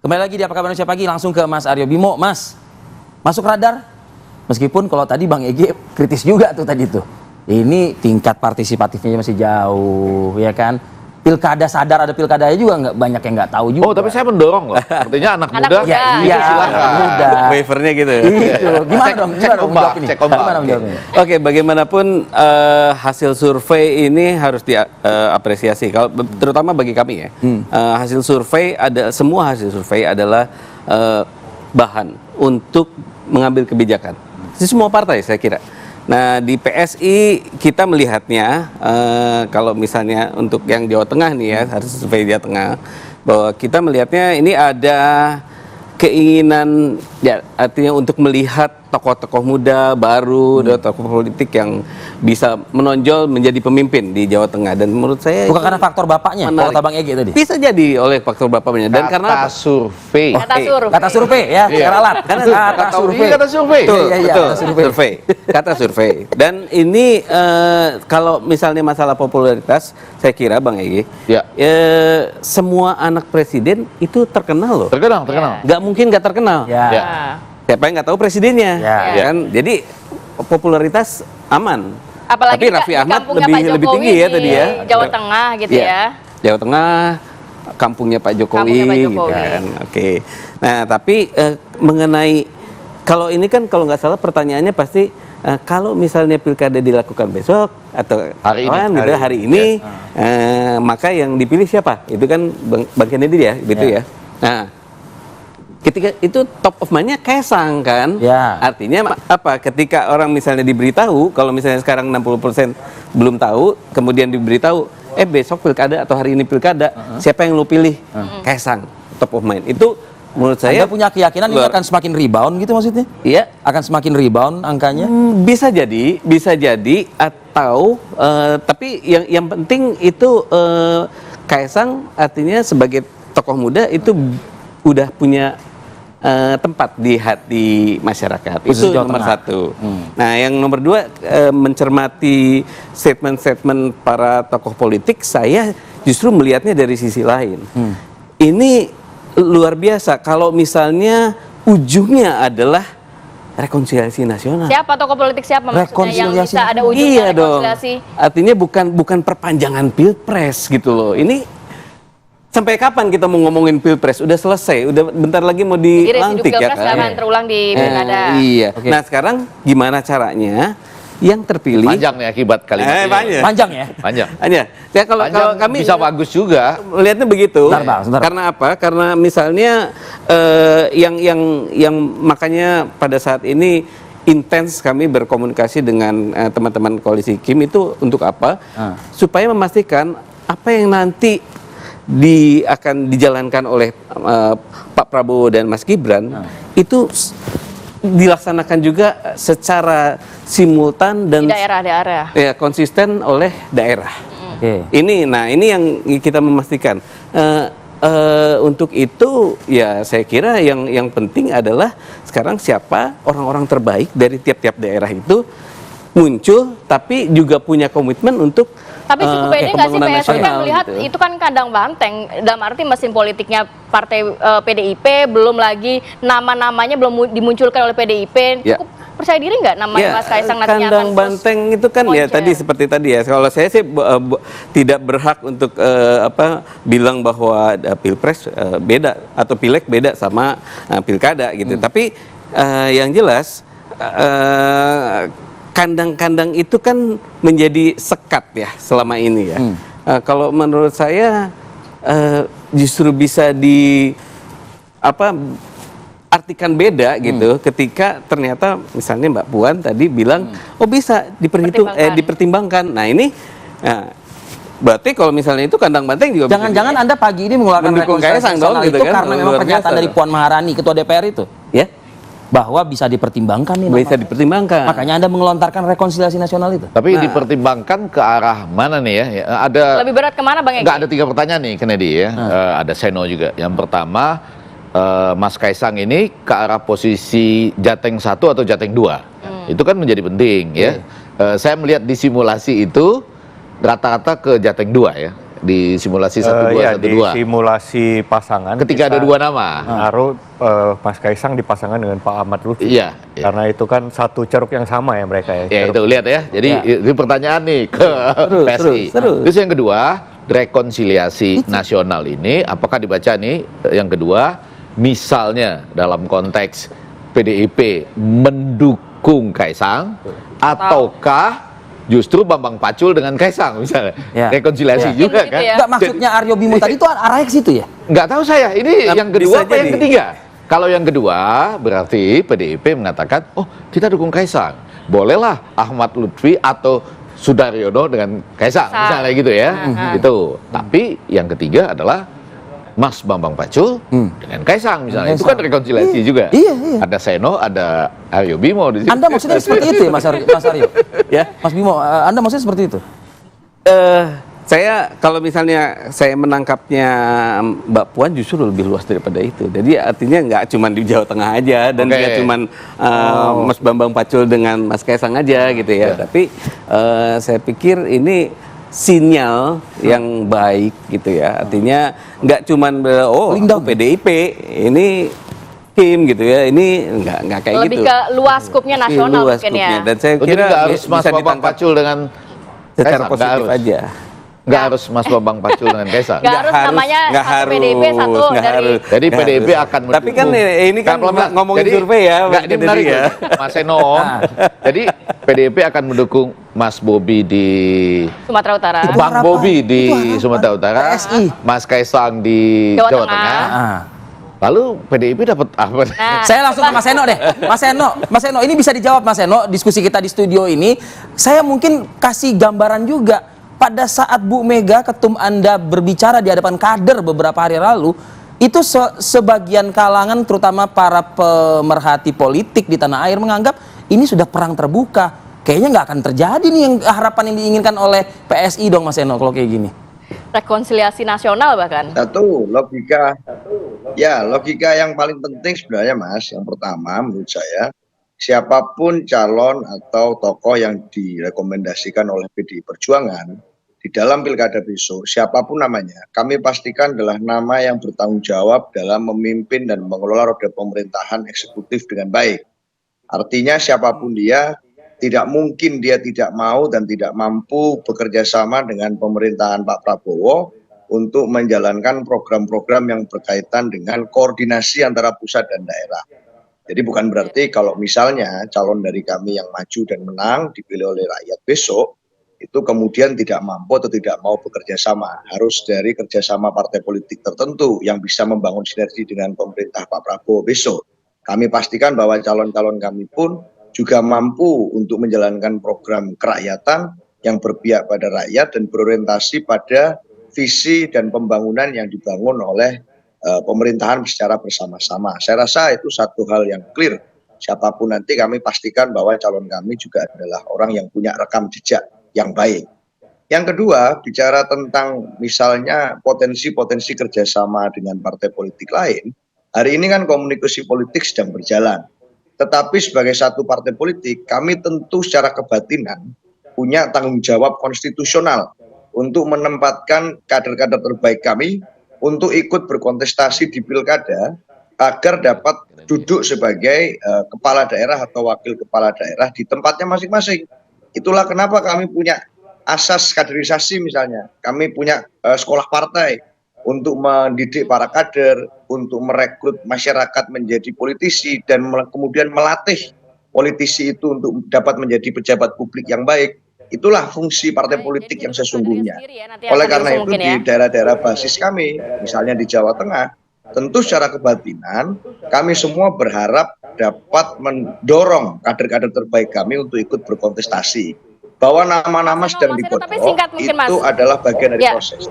Kembali lagi di Apa Kabar Indonesia Pagi, langsung ke Mas Aryo Bimo. Mas, masuk radar? Meskipun kalau tadi Bang Egy kritis juga tuh tadi tuh. Ini tingkat partisipatifnya masih jauh, ya kan? Pilkada sadar ada pilkadanya juga nggak banyak yang nggak tahu juga. Oh, tapi saya mendorong loh. Artinya anak muda. Ya, iya, silakan. muda. Waivernya gitu. Itu. Gimana dong? Cek ombak, Ini? cek ombak. Gimana menjawabnya? Oke, bagaimanapun hasil survei ini harus diapresiasi. Kalau terutama bagi kami ya, hasil survei semua hasil survei adalah bahan untuk mengambil kebijakan. Di semua partai saya kira. Nah, di PSI kita melihatnya kalau misalnya untuk yang Jawa Tengah nih ya, hasil survei Jawa Tengah, bahwa kita melihatnya ini ada keinginan ya, artinya untuk melihat tokoh-tokoh muda baru, tokoh politik yang bisa menonjol menjadi pemimpin di Jawa Tengah. Dan menurut saya Bukan karena faktor bapaknya, kalau kata Bang Egy tadi. bisa jadi oleh faktor bapaknya. Dan karena apa? survei. Kata survei ya, ralat. Kata survei. Kata survei. Betul, Iya, iya, betul. kata survei. Kata survei. Dan ini kalau misalnya masalah popularitas, saya kira Bang Egy, Ya. semua anak presiden itu terkenal loh. Terkenal. Nggak mungkin nggak terkenal. Ya. Ya. Siapa yang nggak tahu presidennya, Ya. kan? Jadi popularitas aman. Apalagi Tapi Raffi di Ahmad kampungnya Pak lebih Jokowi tinggi ya di tadi ya. Jawa Tengah gitu Iya. ya. Jawa Tengah, kampungnya Pak Jokowi, Kampungnya Pak gitu Jokowi. kan. Oke. Nah, tapi mengenai kalau ini kan kalau nggak salah pertanyaannya pasti kalau misalnya pilkada dilakukan besok atau Hari ini. gitu, hari ini, maka yang dipilih siapa? Itu kan Bang Kennedy ya, gitu ya. Nah, ketika itu top of mind-nya Kaisang kan, Ya. artinya apa? Ketika orang misalnya diberitahu, kalau misalnya sekarang 60% belum tahu, kemudian diberitahu, besok pilkada atau hari ini pilkada, siapa yang lu pilih? Kaisang, top of mind. Itu menurut saya Anda punya keyakinan ini akan semakin rebound gitu maksudnya? iya, Akan semakin rebound angkanya? bisa jadi atau tapi yang penting itu Kaisang artinya sebagai tokoh muda itu udah punya tempat di hati masyarakat. Khusus Itu Jawa nomor Tengah. satu. Nah, yang nomor dua, mencermati statement-statement para tokoh politik, saya justru melihatnya dari sisi lain. Ini luar biasa kalau misalnya ujungnya adalah rekonsiliasi nasional. Siapa tokoh politik siapa maksudnya yang Rekonsiliasi. bisa ada ujungnya Iya dong. rekonsiliasi? Artinya bukan perpanjangan pilpres gitu loh. Ini sampai kapan kita mau ngomongin pilpres? Udah selesai, udah bentar lagi mau Jadi residu dilantik ya pilpres kan. nggak akan terulang di pilkada. Iya. Oke. Nah, sekarang gimana caranya yang terpilih? Panjang nih akibat kalimat ini. Panjang. Panjang ya? Panjang. Hanya, ya kalau kami bisa bagus juga. melihatnya begitu. Sebentar. Karena apa? Karena misalnya yang makanya pada saat ini intens kami berkomunikasi dengan teman-teman koalisi Kim itu untuk apa? Supaya memastikan apa yang nanti akan dijalankan oleh Pak Prabowo dan Mas Gibran itu dilaksanakan juga secara simultan dan Di daerah-daerah. ya konsisten oleh daerah. Oke. Ini yang kita memastikan. Untuk itu ya saya kira yang penting adalah sekarang siapa orang-orang terbaik dari tiap-tiap daerah itu muncul, tapi juga punya komitmen untuk Tapi cukup pede nggak sih pembangunan PSI kan nasional melihat gitu. itu kan kandang banteng, dalam arti mesin politiknya partai PDIP, belum lagi nama-namanya belum dimunculkan oleh PDIP. Ya. Cukup percaya diri nggak namanya Mas Kaisang nantinya kandang akan banteng itu kan ya koncer? tadi seperti tadi ya. Kalau saya sih tidak berhak untuk bilang bahwa pilpres beda atau pileg beda sama pilkada gitu. Tapi yang jelas kandang-kandang itu kan menjadi sekat ya selama ini ya. Kalau menurut saya justru bisa artikan beda gitu ketika ternyata misalnya Mbak Puan tadi bilang oh bisa dipertimbangkan. Nah ini berarti kalau misalnya itu kandang banteng juga Jangan-jangan Anda pagi ini mengeluarkan Mendukung rekonsiliasi Kaisang dong, nasional gitu itu kan, karena memang luar pernyataan biasa. dari Puan Maharani, Ketua DPR itu, ya bahwa bisa dipertimbangkan nih. bisa namanya. dipertimbangkan. Makanya Anda mengelontarkan rekonsiliasi nasional itu. Tapi dipertimbangkan ke arah mana nih ya? Ada lebih berat kemana Bang Egy? Enggak, ada 3 pertanyaan nih Kennedy ya. Ada Seno juga. Yang pertama, Mas Kaisang ini ke arah posisi Jateng 1 atau Jateng 2. Itu kan menjadi penting ya. Saya melihat di simulasi itu rata-rata ke Jateng 2 ya. di simulasi 12 Iya, di 12. simulasi pasangan. Ketika ada kita dua nama. Naruh Mas Kaisang dipasangkan dengan Pak Ahmad Lutfi. Iya, iya. Karena itu kan satu ceruk yang sama ya mereka ya. Ya Ceruk. itu lihat ya. Jadi itu pertanyaan nih ke PSI. Terus yang kedua, rekonsiliasi nasional ini apakah dibaca nih yang kedua, misalnya dalam konteks PDIP mendukung Kaisang ataukah justru Bambang Pacul dengan Kaisang misalnya. Ya. Rekonsiliasi Ya. juga Gitu kan. ya. Enggak, maksudnya Aryo Bimo tadi itu arahnya ke situ ya? Nggak tahu saya, ini yang kedua bisa apa yang jadi. ketiga? Kalau yang kedua, berarti PDIP mengatakan, oh kita dukung Kaisang. Bolehlah Ahmad Lutfi atau Sudaryono dengan Kaisang, misalnya gitu ya. Itu. Tapi yang ketiga adalah Mas Bambang Pacul dengan Kaisang misalnya. Itu kan rekonsiliasi juga. Iya. Ada Seno, ada Aryo Bimo di situ. Anda maksudnya seperti itu ya Mas Aryo? Ya. Mas Bimo, Anda maksudnya seperti itu? Saya kalau misalnya saya menangkapnya Mbak Puan justru lebih luas daripada itu. Jadi artinya nggak cuma di Jawa Tengah aja dan Oke. nggak cuma Mas Bambang Pacul dengan Mas Kaisang aja gitu ya. Tapi saya pikir ini sinyal yang baik gitu ya. Artinya nggak cuma aku PDIP ini tim gitu ya. Ini nggak kayak Lebih gitu. ke luas skupnya nasional Luas mungkin ya. skupnya. Dan saya Jadi kira nggak harus Mas bisa Bambang ditangkap Pacul dengan secara Kaisang, nggak positif harus. aja. Nggak harus Mas Bambang Pacul dengan Kaisang. Nggak harus namanya nggak satu PDIP, satu nggak dari- harus. Jadi Nggak PDIP harus. akan Tapi kan ini kan Pelan-pelan. ngomongin Jadi, survei ya. nggak, ini Jadi menarik ya. Mas Seno. Jadi PDIP akan mendukung Mas Bobi di Sumatera Utara. Itu Bang harapan. Bobi di Itu harapan. Sumatera Utara, PSI. Mas Kaisang di Jawa Jawa Tengah. Tengah. Ah. Lalu PDIP dapat apa? Nah, Saya langsung ke Mas Seno deh. Mas Seno, ini bisa dijawab Mas Seno, diskusi kita di studio ini. Saya mungkin kasih gambaran juga. Pada saat Bu Mega, ketum Anda berbicara di hadapan kader beberapa hari lalu, itu sebagian kalangan, terutama para pemerhati politik di tanah air menganggap ini sudah perang terbuka. Kayaknya nggak akan terjadi nih yang harapan yang diinginkan oleh PSI dong Mas Seno kalau kayak gini. rekonsiliasi nasional bahkan. Satu, logika yang paling penting sebenarnya Mas, yang pertama menurut saya, siapapun calon atau tokoh yang direkomendasikan oleh PDI Perjuangan di dalam pilkada besok, siapapun namanya, kami pastikan adalah nama yang bertanggung jawab dalam memimpin dan mengelola roda pemerintahan eksekutif dengan baik. Artinya siapapun dia, tidak mungkin dia tidak mau dan tidak mampu bekerja sama dengan pemerintahan Pak Prabowo untuk menjalankan program-program yang berkaitan dengan koordinasi antara pusat dan daerah. Jadi bukan berarti kalau misalnya calon dari kami yang maju dan menang dipilih oleh rakyat besok, itu kemudian tidak mampu atau tidak mau bekerja sama. Harus dari kerjasama partai politik tertentu yang bisa membangun sinergi dengan pemerintah Pak Prabowo besok. Kami pastikan bahwa calon-calon kami pun juga mampu untuk menjalankan program kerakyatan yang berpihak pada rakyat dan berorientasi pada visi dan pembangunan yang dibangun oleh pemerintahan secara bersama-sama. Saya rasa itu satu hal yang clear. Siapapun nanti kami pastikan bahwa calon kami juga adalah orang yang punya rekam jejak yang baik. Yang kedua, bicara tentang misalnya potensi-potensi kerjasama dengan partai politik lain, hari ini kan komunikasi politik sedang berjalan. Tetapi sebagai satu partai politik, kami tentu secara kebatinan punya tanggung jawab konstitusional untuk menempatkan kader-kader terbaik kami untuk ikut berkontestasi di pilkada agar dapat duduk sebagai kepala daerah atau wakil kepala daerah di tempatnya masing-masing. Itulah kenapa kami punya asas kaderisasi misalnya. Kami punya sekolah partai untuk mendidik para kader, untuk merekrut masyarakat menjadi politisi dan kemudian melatih politisi itu untuk dapat menjadi pejabat publik yang baik. Itulah fungsi partai politik yang sesungguhnya. Oleh karena itu di daerah-daerah basis kami, misalnya di Jawa Tengah, tentu secara kebatinan kami semua berharap dapat mendorong kader-kader terbaik kami untuk ikut berkontestasi. Bahwa nama-nama sedang digodok itu adalah bagian dari proses.